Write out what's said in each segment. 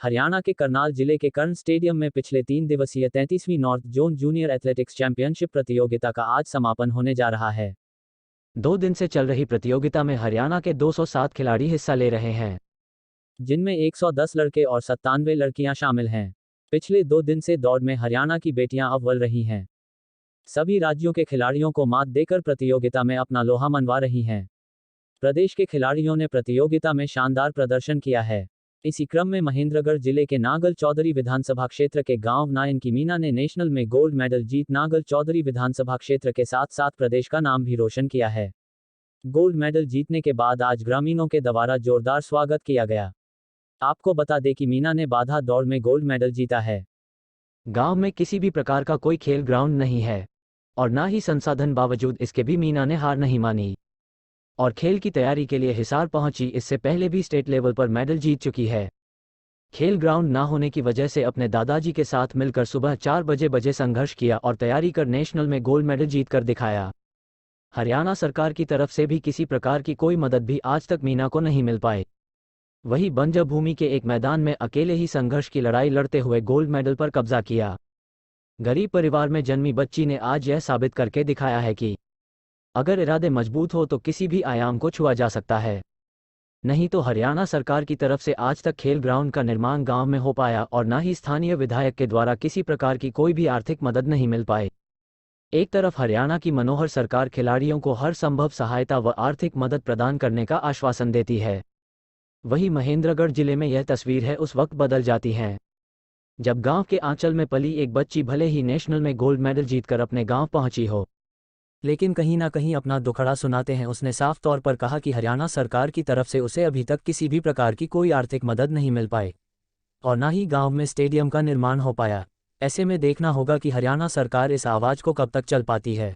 हरियाणा के करनाल जिले के कर्ण स्टेडियम में पिछले 3 दिवसीय 33वीं north zone junior athletics championship प्रतियोगिता का आज समापन होने जा रहा है। 2 दिन से चल रही प्रतियोगिता में हरियाणा के 207 खिलाड़ी हिस्सा ले रहे हैं, जिनमें 110 लड़के और 97 लड़कियां शामिल हैं। पिछले 2 दिन से दौड़ में हरियाणा की बेटियां अव्वल रही हैं। सभी राज्यों के खिलाड़ियों को मात देकर प्रतियोगिता में अपना लोहा मनवा रही हैं। प्रदेश के खिलाड़ियों ने प्रतियोगिता में शानदार प्रदर्शन किया है। इसी क्रम में महेंद्रगढ़ जिले के नागल चौधरी विधानसभा क्षेत्र के गांव नायन की मीना ने नेशनल में गोल्ड मेडल जीत नागल चौधरी विधानसभा क्षेत्र के साथ साथ प्रदेश का नाम भी रोशन किया है। गोल्ड मेडल जीतने के बाद आज ग्रामीणों के द्वारा जोरदार स्वागत किया गया। आपको बता दें कि मीना ने बाधा दौड़ में गोल्ड मेडल जीता है। गांव में किसी भी प्रकार का कोई खेल ग्राउंड नहीं है और ना ही संसाधन, बावजूद इसके भी मीना ने हार नहीं मानी और खेल की तैयारी के लिए हिसार पहुंची। इससे पहले भी स्टेट लेवल पर मेडल जीत चुकी है। खेल ग्राउंड ना होने की वजह से अपने दादाजी के साथ मिलकर सुबह 4 बजे संघर्ष किया और तैयारी कर नेशनल में गोल्ड मेडल जीत कर दिखाया। हरियाणा सरकार की तरफ से भी किसी प्रकार की कोई मदद भी आज तक मीना को नहीं मिल पाई। वही बंजर भूमि के एक मैदान में अकेले ही संघर्ष की लड़ाई लड़ते हुए गोल्ड मेडल पर कब्जा किया। गरीब परिवार में जन्मी बच्ची ने आज यह साबित करके दिखाया है कि अगर इरादे मजबूत हो तो किसी भी आयाम को छुआ जा सकता है। नहीं तो हरियाणा सरकार की तरफ से आज तक खेल ग्राउंड का निर्माण गांव में हो पाया और न ही स्थानीय विधायक के द्वारा किसी प्रकार की कोई भी आर्थिक मदद नहीं मिल पाई। एक तरफ हरियाणा की मनोहर सरकार खिलाड़ियों को हर संभव सहायता व आर्थिक मदद प्रदान करने का आश्वासन देती है, वही महेंद्रगढ़ जिले में यह तस्वीर है उस वक्त बदल जाती है जब गांव के आंचल में पली एक बच्ची भले ही नेशनल में गोल्ड मेडल जीतकर अपने गांव पहुंची हो, लेकिन कहीं ना कहीं अपना दुखड़ा सुनाते हैं उसने साफ तौर पर कहा कि हरियाणा सरकार की तरफ से उसे अभी तक किसी भी प्रकार की कोई आर्थिक मदद नहीं मिल पाई और ना ही गांव में स्टेडियम का निर्माण हो पाया। ऐसे में देखना होगा कि हरियाणा सरकार इस आवाज़ को कब तक चल पाती है।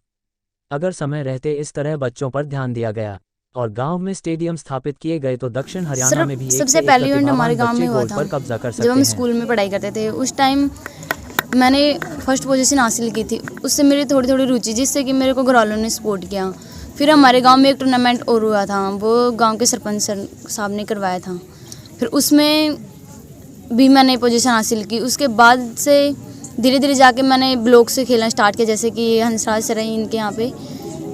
अगर समय रहते इस तरह बच्चों पर ध्यान दिया गया और गांव में स्टेडियम स्थापित किए गए तो दक्षिण हरियाणा में भी सबसे पहले इवेंट हमारे गांव में हुआ था पर कब्जा कर सकते जब हम हैं। स्कूल में पढ़ाई करते थे उस टाइम मैंने फर्स्ट पोजीशन हासिल की थी। उससे मेरी थोड़ी थोड़ी रुचि, जिससे कि मेरे को घर वालों ने सपोर्ट किया। फिर हमारे गांव में एक टूर्नामेंट और हुआ था, वो गांव के सरपंच साहब ने करवाया था। फिर उसमें भी मैंने पोजीशन हासिल की। उसके बाद से धीरे धीरे जाके मैंने ब्लॉक से खेलना स्टार्ट किया, जैसे कि हंसराज सर इनके यहाँ पे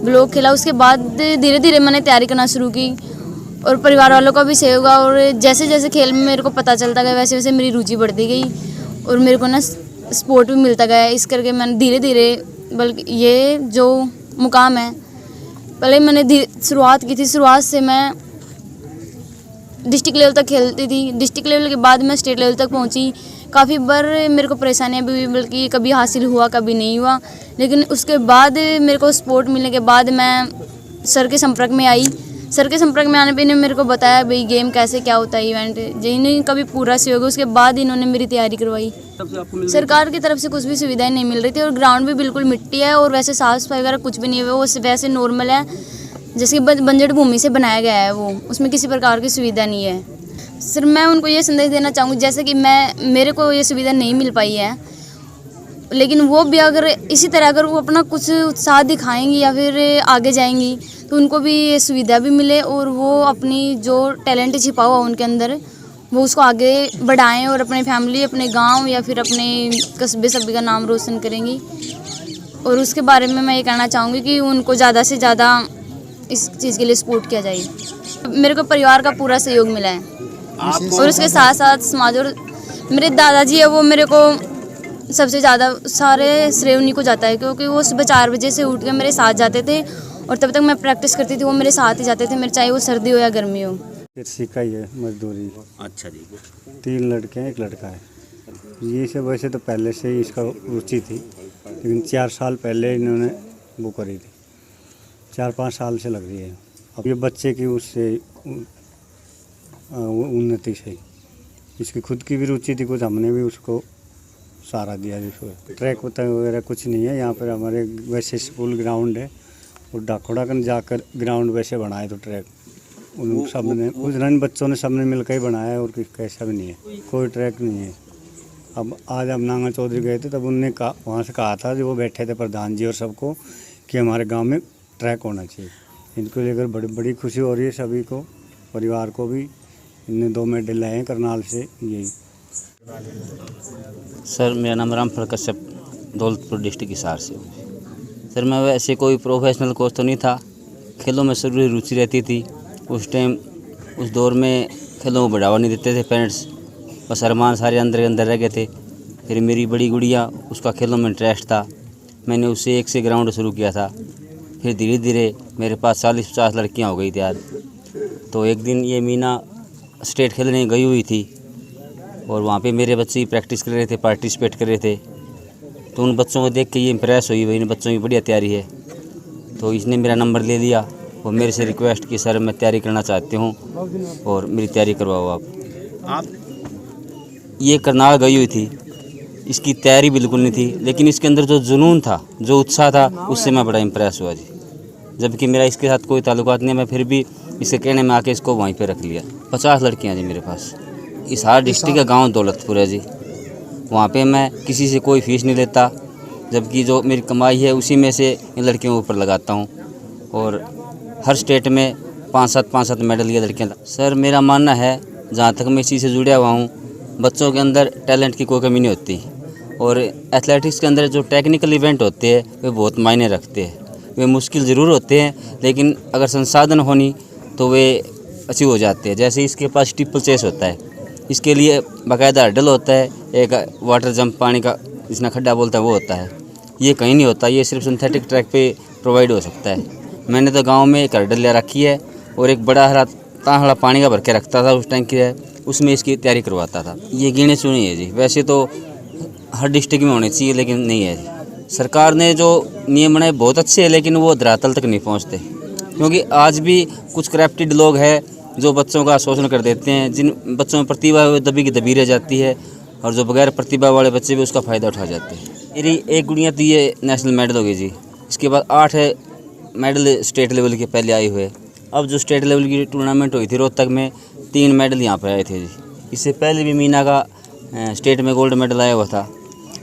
ब्लॉक खेला। उसके बाद धीरे धीरे मैंने तैयारी करना शुरू की और परिवार वालों का भी सहयोग हुआ और जैसे जैसे खेल में मेरे को पता चलता गया वैसे वैसे मेरी रुचि बढ़ती गई और मेरे को ना सपोर्ट भी मिलता गया। इस करके मैंने धीरे धीरे, बल्कि ये जो मुकाम है, पहले मैंने शुरुआत की थी। शुरुआत से मैं डिस्ट्रिक्ट लेवल तक खेलती थी। डिस्ट्रिक्ट लेवल के बाद मैं स्टेट लेवल तक पहुंची। काफ़ी बार मेरे को परेशानियां भी हुई, बल्कि कभी हासिल हुआ कभी नहीं हुआ। लेकिन उसके बाद मेरे को सपोर्ट मिलने के बाद मैं सर के संपर्क में आई। सर के संपर्क में आने पे इन्होंने मेरे को बताया भाई गेम कैसे क्या होता है, इवेंट जिन्हें कभी पूरा सहयोग। उसके बाद इन्होंने मेरी तैयारी करवाई। सरकार की तरफ से कुछ भी सुविधाएं नहीं मिल रही थी और ग्राउंड भी बिल्कुल मिट्टी है और वैसे साफ सफाई वगैरह कुछ भी नहीं है। वो वैसे नॉर्मल है, जैसे कि बंजर भूमि से बनाया गया है, वो उसमें किसी प्रकार की सुविधा नहीं है। सर मैं उनको ये संदेश देना चाहूँगी, जैसे कि मेरे को ये सुविधा नहीं मिल पाई है, लेकिन वो भी अगर इसी तरह अगर वो अपना कुछ उत्साह दिखाएंगी या फिर आगे जाएंगी तो उनको भी ये सुविधा भी मिले और वो अपनी जो टैलेंट छिपा हुआ उनके अंदर वो उसको आगे बढ़ाएं और अपनी फैमिली, अपने गांव या फिर अपने कस्बे सभी का नाम रोशन करेंगी। और उसके बारे में मैं ये कहना चाहूँगी कि उनको ज़्यादा से ज़्यादा इस चीज़ के लिए सपोर्ट किया जाए। मेरे को परिवार का पूरा सहयोग मिला है और उसके साथ साथ समाज और मेरे दादाजी है वो मेरे को सबसे ज़्यादा सारे श्रेय उन्हीं को जाता है, क्योंकि वो सुबह 4 बजे से उठ के मेरे साथ जाते थे और तब तक मैं प्रैक्टिस करती थी, वो मेरे साथ ही जाते थे, मेरे चाहे वो सर्दी हो या गर्मी हो। सीखा ही है मजदूरी। अच्छा जी। 3 लड़के हैं, 1 लड़का है। ये सब वैसे तो पहले से ही इसका रुचि थी, लेकिन 4 साल पहले इन्होंने वो करी थी। 4-5 साल से लग रही है। अब ये बच्चे की उससे उन्नति से इसकी खुद की भी रुचि थी, कुछ हमने भी उसको सहारा दिया। जिसको ट्रैक वगैरह कुछ नहीं है यहाँ पर। हमारे वैसे स्कूल ग्राउंड है और डाकोड़ा कर जाकर ग्राउंड वैसे बनाए तो ट्रैक उन सब ने उस रन बच्चों ने सबने मिलकर ही बनाया है और कैसा भी नहीं है, कोई ट्रैक नहीं है। अब आज हम नांगल चौधरी गए थे तब उनने वहाँ से कहा था जो वो बैठे थे प्रधान जी और सबको कि हमारे गांव में ट्रैक होना चाहिए। इनको लेकर बड़ी खुशी हो रही है सभी को, परिवार को भी। इनने 2 मेडल लाए हैं करनाल से, यही सर मेरा नाम रामफल कश्यप, दौलतपुर डिस्ट्रिक्ट हिसार से हूँ। सर मैं वैसे कोई प्रोफेशनल कोच तो नहीं था, खेलों में जरूर रुचि रहती थी। उस टाइम उस दौर में खेलों को बढ़ावा नहीं देते थे पेरेंट्स, बस अरमान सारे अंदर अंदर रह गए थे। फिर मेरी बड़ी गुड़िया, उसका खेलों में इंटरेस्ट था, मैंने उससे एक से ग्राउंड शुरू किया था। फिर धीरे धीरे मेरे पास 40-50 लड़कियाँ हो गई थी यार। तो एक दिन ये मीना स्टेट खेलने गई हुई थी और वहाँ पे मेरे बच्चे प्रैक्टिस कर रहे थे, पार्टिसिपेट कर रहे थे। तो उन बच्चों को देख के ये इम्प्रेस हुई, भाई इन बच्चों की बढ़िया तैयारी है। तो इसने मेरा नंबर ले लिया और मेरे से रिक्वेस्ट की, सर मैं तैयारी करना चाहती हूँ और मेरी तैयारी करवाओ आप। ये करनाल गई हुई थी, इसकी तैयारी बिल्कुल नहीं थी, लेकिन इसके अंदर जो जुनून था, जो उत्साह था, उससे मैं बड़ा इम्प्रेस हुआ जी। जबकि मेरा इसके साथ कोई ताल्लुकात नहीं है, मैं फिर भी इसके कहने में आके इसको वहीं पे रख लिया। 50 लड़कियाँ जी मेरे पास। हिसार डिस्ट्रिक्ट का गांव दौलतपुर है जी। वहाँ पे मैं किसी से कोई फीस नहीं लेता, जबकि जो मेरी कमाई है उसी में से इन लड़कियों के ऊपर लगाता हूँ। और हर स्टेट में 5-7 मेडल लिए लड़कियाँ। सर मेरा मानना है, जहाँ तक मैं इसी से जुड़ा हुआ हूँ, बच्चों के अंदर टैलेंट की कोई कमी नहीं होती। और एथलेटिक्स के अंदर जो टेक्निकल इवेंट होते हैं वे बहुत मायने रखते हैं। वे मुश्किल ज़रूर होते हैं, लेकिन अगर संसाधन होनी तो वे अच्छी हो जाते हैं। जैसे इसके पास स्टीपल चेस होता है, इसके लिए बाकायदा हर्डल होता है, एक वाटर जंप पानी का जिसना खड्डा बोलता है वो होता है। ये कहीं नहीं होता, ये सिर्फ सिंथेटिक ट्रैक पे प्रोवाइड हो सकता है। मैंने तो गांव में एक हर्डल ले रखी है और एक बड़ा हरा तांहड़ा पानी का भर के रखता था उस टैंक है, उसमें इसकी तैयारी करवाता था। ये गिने चुनी है जी, वैसे तो हर डिस्ट्रिक्ट में होनी चाहिए लेकिन नहीं है जी। सरकार ने जो नियम बनाए बहुत अच्छे हैं, लेकिन वो धरातल तक नहीं पहुँचते, क्योंकि आज भी कुछ करप्टेड लोग हैं जो बच्चों का शोषण कर देते हैं। जिन बच्चों में प्रतिभा है वो दबी की दबी रह जाती है, और जो बगैर प्रतिभा वाले बच्चे भी उसका फ़ायदा उठा जाते हैं। मेरी एक गुड़िया थी, ये नेशनल मेडल हो गई जी। इसके बाद 8 मेडल स्टेट लेवल के पहले आए हुए। अब जो स्टेट लेवल की टूर्नामेंट हुई थी रोहतक में, 3 मेडल यहाँ पर आए थे जी। इससे पहले भी मीना का स्टेट में गोल्ड मेडल आया हुआ था,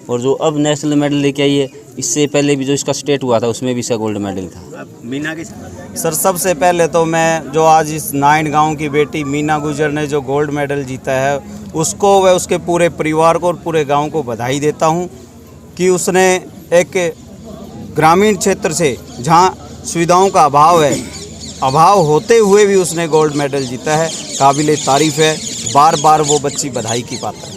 और जो अब नेशनल मेडल लेके आई है, इससे पहले भी जो इसका स्टेट हुआ था उसमें भी इसका गोल्ड मेडल था। मीना की सर, सबसे पहले तो मैं जो आज इस नाइन गांव की बेटी मीना गुजर ने जो गोल्ड मेडल जीता है, उसको व उसके पूरे परिवार को और पूरे गांव को बधाई देता हूं कि उसने एक ग्रामीण क्षेत्र से जहां सुविधाओं का अभाव होते हुए भी उसने गोल्ड मेडल जीता है। काबिले तारीफ़ है, बार बार वो बच्ची बधाई की पात्र है।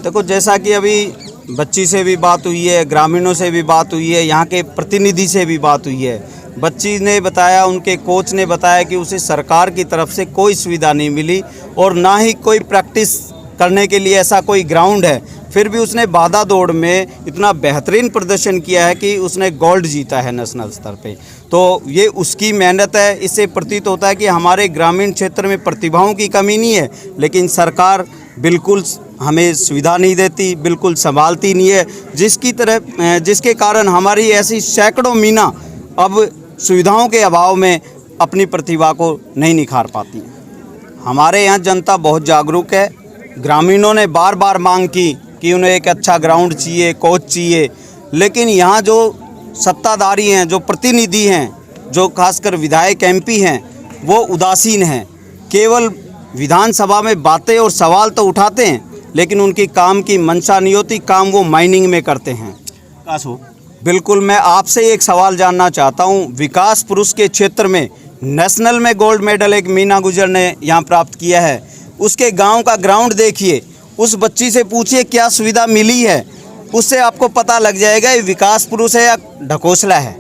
देखो, जैसा कि अभी बच्ची से भी बात हुई है, ग्रामीणों से भी बात हुई है, यहाँ के प्रतिनिधि से भी बात हुई है। बच्ची ने बताया, उनके कोच ने बताया कि उसे सरकार की तरफ से कोई सुविधा नहीं मिली और ना ही कोई प्रैक्टिस करने के लिए ऐसा कोई ग्राउंड है। फिर भी उसने बाधा दौड़ में इतना बेहतरीन प्रदर्शन किया है कि उसने गोल्ड जीता है नेशनल स्तर पे। तो ये उसकी मेहनत है। इससे प्रतीत होता है कि हमारे ग्रामीण क्षेत्र में प्रतिभाओं की कमी नहीं है, लेकिन सरकार बिल्कुल हमें सुविधा नहीं देती, बिल्कुल संभालती नहीं है, जिसके कारण हमारी ऐसी सैकड़ों मीना अब सुविधाओं के अभाव में अपनी प्रतिभा को नहीं निखार पाती। हमारे यहाँ जनता बहुत जागरूक है। ग्रामीणों ने बार बार मांग की कि उन्हें एक अच्छा ग्राउंड चाहिए, कोच चाहिए, लेकिन यहाँ जो सत्ताधारी हैं, जो प्रतिनिधि हैं, जो खासकर विधायक MP हैं, वो उदासीन हैं। केवल विधानसभा में बातें और सवाल तो उठाते हैं, लेकिन उनकी काम की मंशा नहीं होती। काम वो माइनिंग में करते हैं। बिल्कुल, मैं आपसे एक सवाल जानना चाहता हूं। विकास पुरुष के क्षेत्र में नेशनल में गोल्ड मेडल एक मीना गुजर ने यहां प्राप्त किया है। उसके गांव का ग्राउंड देखिए, उस बच्ची से पूछिए क्या सुविधा मिली है, उससे आपको पता लग जाएगा ये विकास पुरुष है या ढकोसला है।